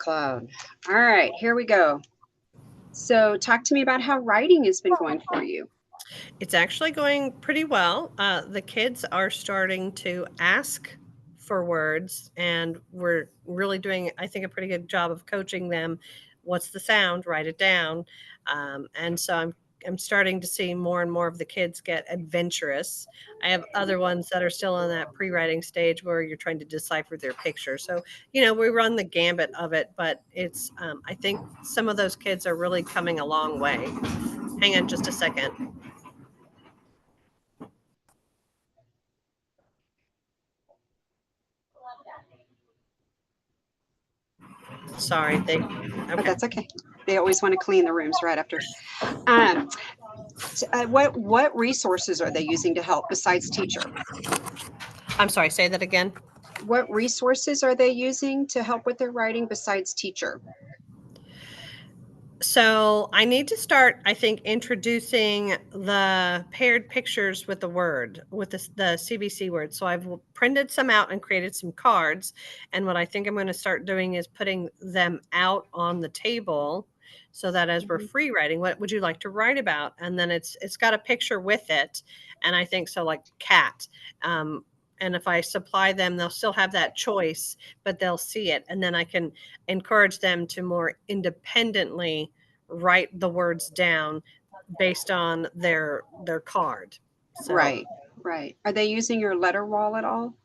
Cloud. All right, here we go. So, talk to me about how writing has been going for you. It's actually going pretty well. The kids are starting to ask for words, and we're really doing, I think, a pretty good job of coaching them. What's the sound? Write it down. And so I'm starting to see more and more of the kids get adventurous. I have other ones that are still in that pre-writing stage where you're trying to decipher their picture. So, we run the gambit of it, but it's, I think some of those kids are really coming a long way. Hang on just a second. Sorry, But okay. that's okay. They always want to clean the rooms right after. Um, what resources are they using to help besides teacher? I'm sorry, say that again. What resources are they using to help with their writing besides teacher? So I need to start, I think, introducing the paired pictures with the word, with the CBC word. So I've printed some out and created some cards. And what I think I'm going to start doing is putting them out on the table so that as we're Mhm. free writing, what would you like to write about? And then it's got a picture with it. And I think so, like cat. Um, and if I supply them, they'll still have that choice, but they'll see it. And then I can encourage them to more independently write the words down based on their card. So Right, right. Are they using your letter wall at all?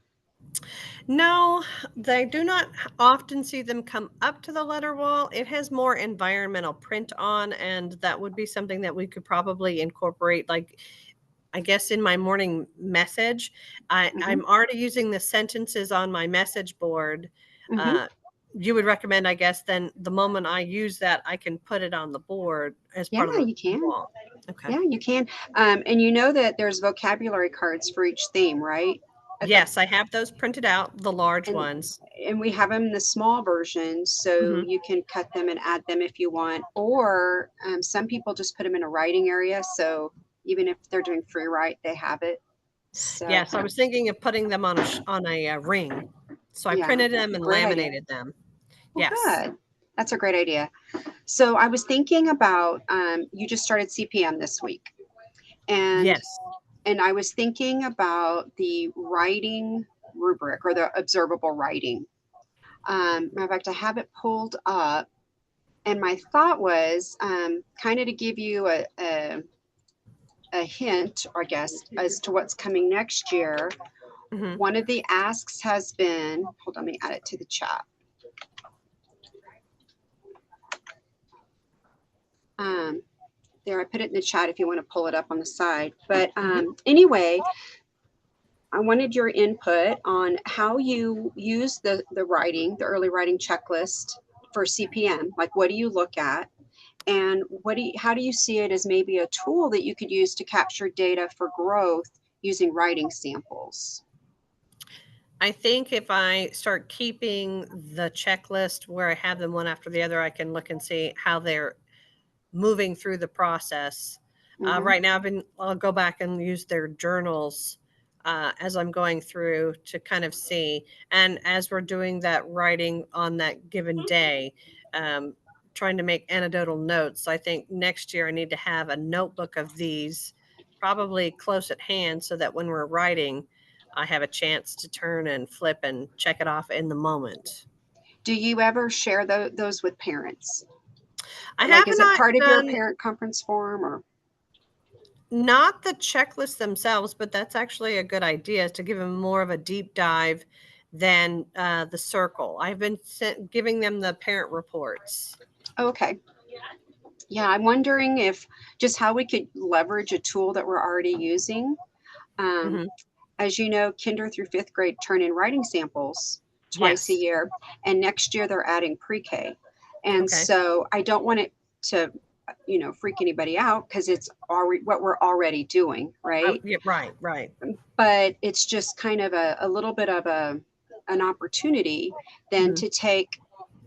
no, they do not often see them come up to the letter wall. It has more environmental print on, and that would be something that we could probably incorporate, like I guess in my morning message. Hmm. I'm already using the sentences on my message board. Hmm. Uh, you would recommend, I guess, then the moment I use that, I can put it on the board as Yeah, part of the you can. wall. Okay. Yeah, you can. And you know that there's vocabulary cards for each theme, right? At the Yes, I have those printed out, the large and ones. and we have them in the small version, so Mhm. you can cut them and add them if you want. Or some people just put them in a writing area, so even if they're doing free write, they have it. So Yes, I was thinking of putting them on a ring. So I yeah, printed them and great idea. laminated them. Well, Yes. good. That's a great idea. So I was thinking about you just started CPM this week, and Yes. and I was thinking about the writing rubric or the observable writing. Matter of fact, I have it pulled up, and my thought was kind of to give you a hint, I guess, as to what's coming next year. Mhm. One of the asks has been, hold on, let me add it to the chat. Um, there, I put it in the chat if you want to pull it up on the side. But Mhm. anyway, I wanted your input on how you use the writing, the early writing checklist for CPM. Like, what do you look at? And how do you see it as maybe a tool that you could use to capture data for growth using writing samples? I think if I start keeping the checklist where I have them one after the other, I can look and see how they're moving through the process. Mm-hmm. Right now, I'll go back and use their journals as I'm going through to kind of see. And as we're doing that writing on that given day, um, trying to make anecdotal notes. I think next year I need to have a notebook of these probably close at hand so that when we're writing, I have a chance to turn and flip and check it off in the moment. Do you ever share those with parents? I Like, have is it not part of your done parent conference forum or? not the checklists themselves, but that's actually a good idea to give them more of a deep dive than the circle. I've been giving them the parent reports. Oh, okay. Yeah, I'm wondering if just how we could leverage a tool that we're already using. Um, Hmm. as you know, kinder through fifth grade turn in writing samples twice a Yes. year, and next year they're adding pre-K. And Okay. so I don't want it to, freak anybody out because it's already what we're already doing, Oh, right? yeah, right, right. But it's just kind of a little bit of an opportunity then Hmm. to take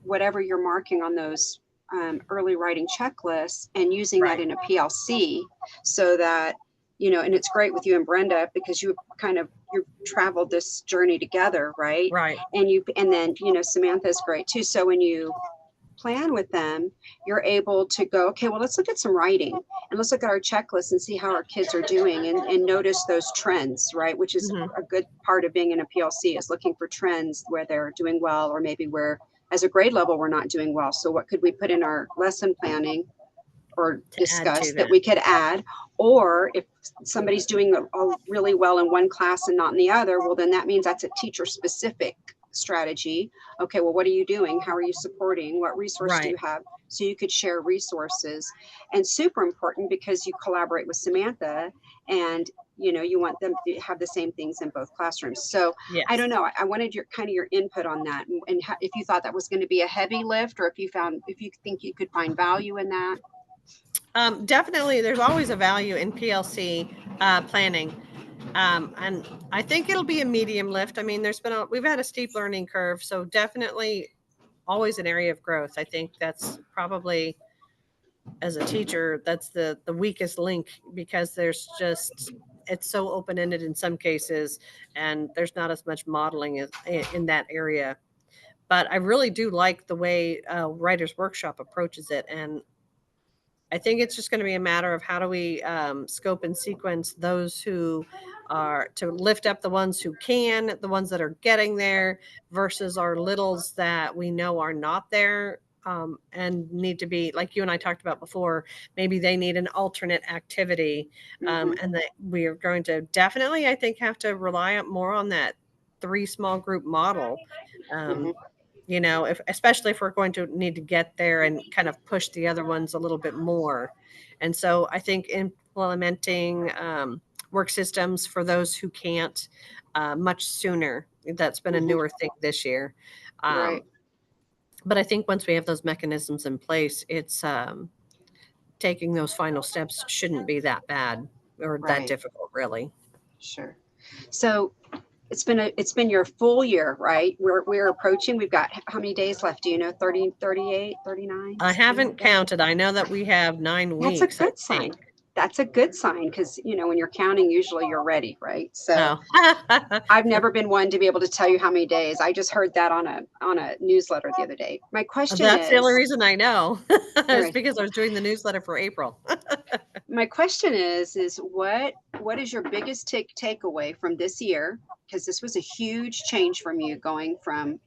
whatever you're marking on those early writing checklists and using that Right, in a PLC so that, and it's great with you and Brenda because you've traveled this journey together, right? right. And then, Samantha's great too. So when you plan with them, you're able to go, okay, well, let's look at some writing and let's look at our checklist and see how our kids are doing and notice those trends, right? Which is Mhm. a good part of being in a PLC is looking for trends where they're doing well, or maybe where as a grade level, we're not doing well. So what could we put in our lesson planning or To add discuss to that that. we could add? Or if somebody's doing really well in one class and not in the other, well, then that means that's a teacher specific strategy. Okay, well, what are you doing? How are you supporting? What resource do Right. you have? So you could share resources. And super important because you collaborate with Samantha and you want them to have the same things in both classrooms. So I Yes. don't know, I wanted your kind of your input on that, and if you thought that was going to be a heavy lift, or if you think you could find value in that. Definitely, there's always a value in PLC planning, and I think it'll be a medium lift. I mean, we've had a steep learning curve, so definitely always an area of growth. I think that's probably, as a teacher, that's the weakest link, because it's so open ended in some cases, and there's not as much modeling in that area. But I really do like the way Writers Workshop approaches it, and I think it's just going to be a matter of how do we scope and sequence those who are to lift up the ones who can, the ones that are getting there, versus our littles that we know are not there, and need to be, like you and I talked about before, maybe they need an alternate activity. Mm-hmm, And that we are going to definitely, I think, have to rely more on that three small group model. mm-hmm, Um, if especially if we're going to need to get there and kind of push the other ones a little bit more. And so I think implementing work systems for those who can't much sooner, that's been a mm-hmm. newer thing this year. Right, um, but I think once we have those mechanisms in place, it's taking those final steps shouldn't be that bad or that right, difficult, really. sure. So it's been your full year, right? We're approaching, we've got how many days left? Do you know? 30, 38, 39, I something like haven't that? counted. I know that we have nine That's a weeks, I good think. sign. That's a good sign because when you're counting, usually you're ready, right? So Oh. I've never been one to be able to tell you how many days. I just heard that on a newsletter the other day. My question That's the only is, reason I know. all It's right, because I was doing the newsletter for April. my question is what is your biggest takeaway from this year? Because this was a huge change from you going from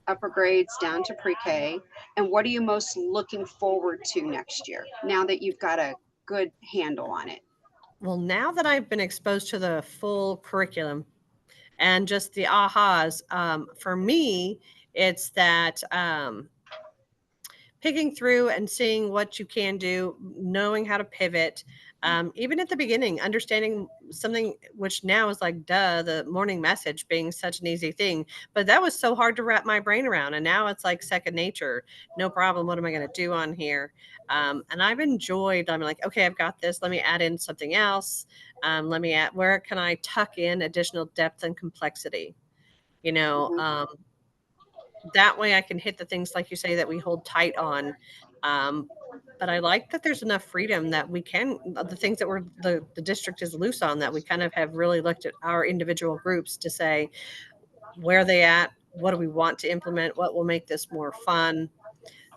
upper grades down to pre-K. And what are you most looking forward to next year now that you've got a good handle on it? Well, now that I've been exposed to the full curriculum and just the ahas, for me, it's that picking through and seeing what you can do, knowing how to pivot. Even at the beginning, understanding something which now is like, duh, the morning message being such an easy thing. But that was so hard to wrap my brain around. And now it's like second nature. No problem. What am I going to do on here? And I've enjoyed, I'm like, okay, I've got this. Let me add in something else. Let me add, where can I tuck in additional depth and complexity? You know, Hmm. um, that way I can hit the things like you say that we hold tight on. Um, but I like that there's enough freedom that we can the things that the district is loose on, that we kind of have really looked at our individual groups to say, where are they at? What do we want to implement? What will make this more fun?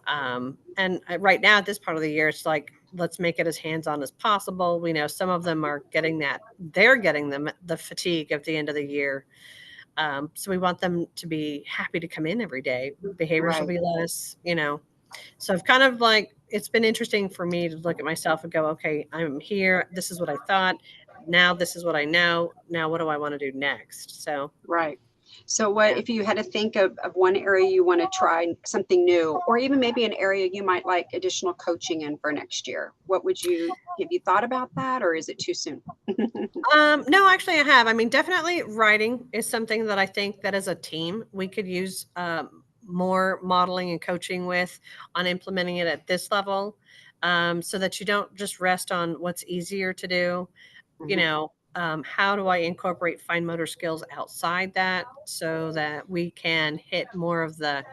And right now at this part of the year, it's like, let's make it as hands-on as possible. We know some of them are getting that, they're getting them the fatigue of the end of the year. So we want them to be happy to come in every day. Behaviors will Right, be less. So I've kind of like, it's been interesting for me to look at myself and go, okay, I'm here. This is what I thought. Now this is what I know. Now what do I want to do next? So right. So what yeah. if you had to think of one area you want to try something new, or even maybe an area you might like additional coaching in for next year? What would you have you thought about that, or is it too soon? No, actually I have. I mean, definitely writing is something that I think that as a team we could use more modeling and coaching with, on implementing it at this level, so that you don't just rest on what's easier to do. Hmm. How do I incorporate fine motor skills outside that so that we can hit more of the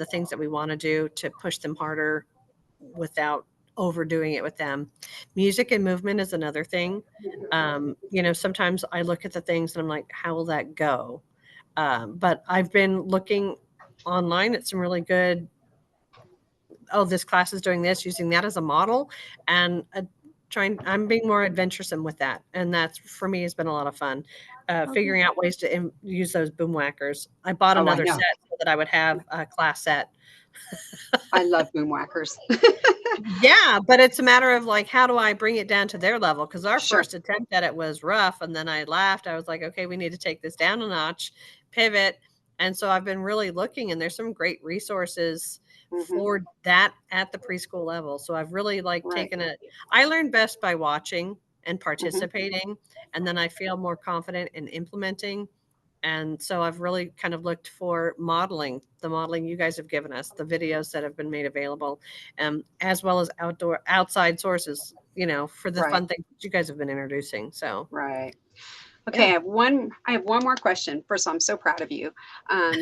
things that we want to do to push them harder without overdoing it with them. Music and movement is another thing. Sometimes I look at the things and I'm like, how will that go? But I've been looking online at some really good oh, this class is doing this, using that as a model, and I'm being more adventuresome with that, and that's for me has been a lot of fun. Okay. Figuring out ways to use those boom whackers. I bought Oh, I another know. set so that I would have a class set. I love boom whackers. Yeah, but it's a matter of like, how do I bring it down to their level? Because our Sure. first attempt at it was rough, and then I laughed. I was like, okay, we need to take this down a notch, pivot. And so I've been really looking, and there's some great resources Hmm. for that at the preschool level. So I've really like Right. taken it. I learn best by watching and Hmm. participating, and then I feel more confident in implementing. And so I've really kind of looked for modeling, the modeling you guys have given us, the videos that have been made available, as well as outside sources, for the Right. fun things that you guys have been introducing. So Right. Okay, yeah. I have one more question. First of all, I'm so proud of you.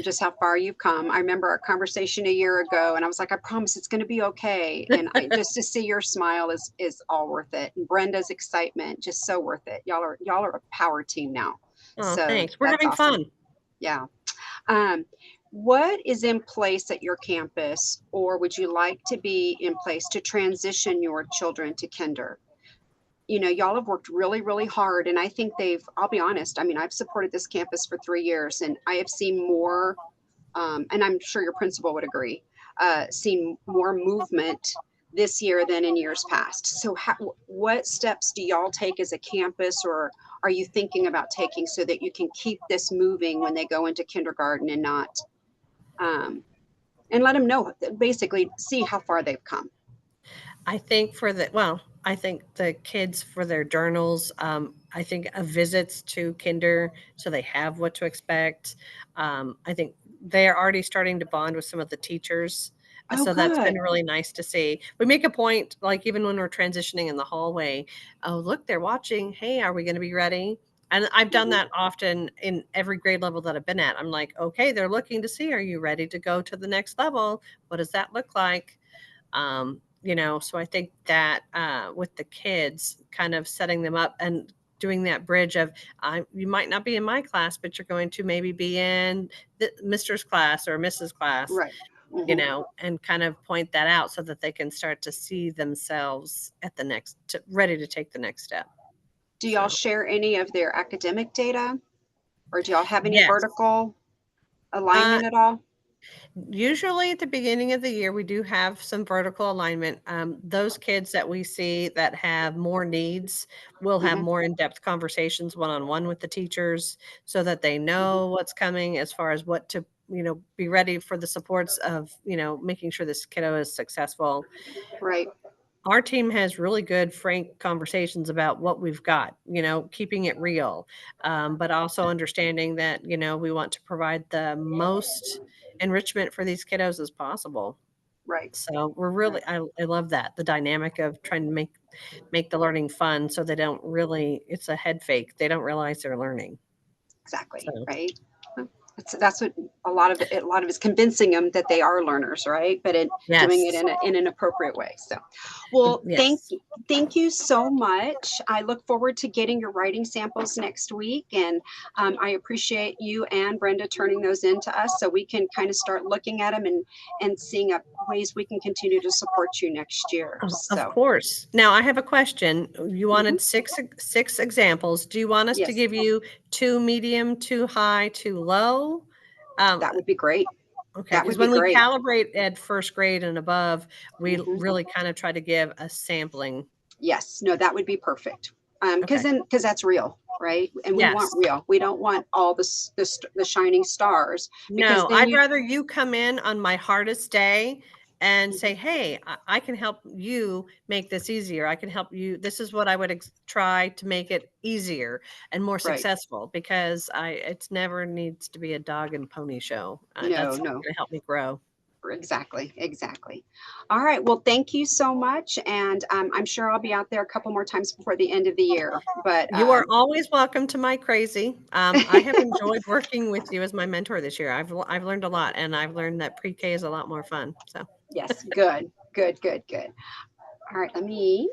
Just how far you've come. I remember our conversation a year ago, and I was like, I promise it's going to be okay. And I just to see your smile is all worth it. And Brenda's excitement, just so worth it. Y'all are a power team now. Oh, So thanks. We're that's having awesome. fun. Yeah. Um, what is in place at your campus, or would you like to be in place to transition your children to kinder? Y'all have worked really, really hard. And I think I'll be honest, I mean, I've supported this campus for 3 years and I have seen more, and I'm sure your principal would agree, seen more movement this year than in years past. So, what steps do y'all take as a campus, or are you thinking about taking so that you can keep this moving when they go into kindergarten and not, um, and let them know, basically, see how far they've come? I think the kids for their journals, I think visits to kinder so they have what to expect. I think they're already starting to bond with some of the teachers. Oh, So that's been good. really nice to see. We make a point, like even when we're transitioning in the hallway, oh, look, they're watching. Hey, are we going to be ready? And I've done Hmm. that often in every grade level that I've been at. I'm like, okay, they're looking to see, are you ready to go to the next level? What does that look like? So I think that with the kids, kind of setting them up and doing that bridge of you might not be in my class, but you're going to maybe be in the Mr's class or Mrs. class, Right. Hmm. and kind of point that out so that they can start to see themselves at ready to take the next step. Do y'all So, share any of their academic data, or do y'all have any yes. vertical Uh, alignment at all? Usually at the beginning of the year, we do have some vertical alignment. Those kids that we see that have more needs will have Hmm. more in-depth conversations one-on-one with the teachers so that they Hmm. know what's coming as far as what to, be ready for the supports of, making sure this kiddo is successful. Right. Our team has really good, frank conversations about what we've got, keeping it real, but also understanding that, we want to provide the most enrichment for these kiddos as possible. Right. So we're Right. really, I love that the dynamic of trying to make the learning fun, so they don't really, it's a head fake. They don't realize they're learning. Exactly. So Right. That's what a lot of is convincing them that they are learners, right? But doing it yes, in an appropriate way. So, well, yes. thank you so much. I look forward to getting your writing samples next week, and I appreciate you and Brenda turning those in to us so we can kind of start looking at them and seeing ways we can continue to support you next year. Of So, course. Now I have a question. You mhm, wanted six examples. Do you want us to yes, give you two medium, two high, two low? Um, that would be great. okay, That would because be when we great. calibrate at first grade and above, we Hmm. really kind of try to give a sampling. Yes, no, that would be perfect. Okay. Because that's real, right? And we want Yes. real. We don't want all the shining stars because No, then I'd you. rather you come in on my hardest day and say, Mhm. "Hey, I can help you make this easier. I can help you. This is what I would try to make it easier and more Right. successful." Because it's never needs to be a dog and pony show. No, That's not no. going to help me grow. Exactly, exactly. All right. Well, thank you so much, and I'm sure I'll be out there a couple more times before the end of the year. But You are always welcome to my crazy. I have enjoyed working with you as my mentor this year. I've learned a lot, and I've learned that pre-K is a lot more fun. So yes, good, good, good, good. All right. Let me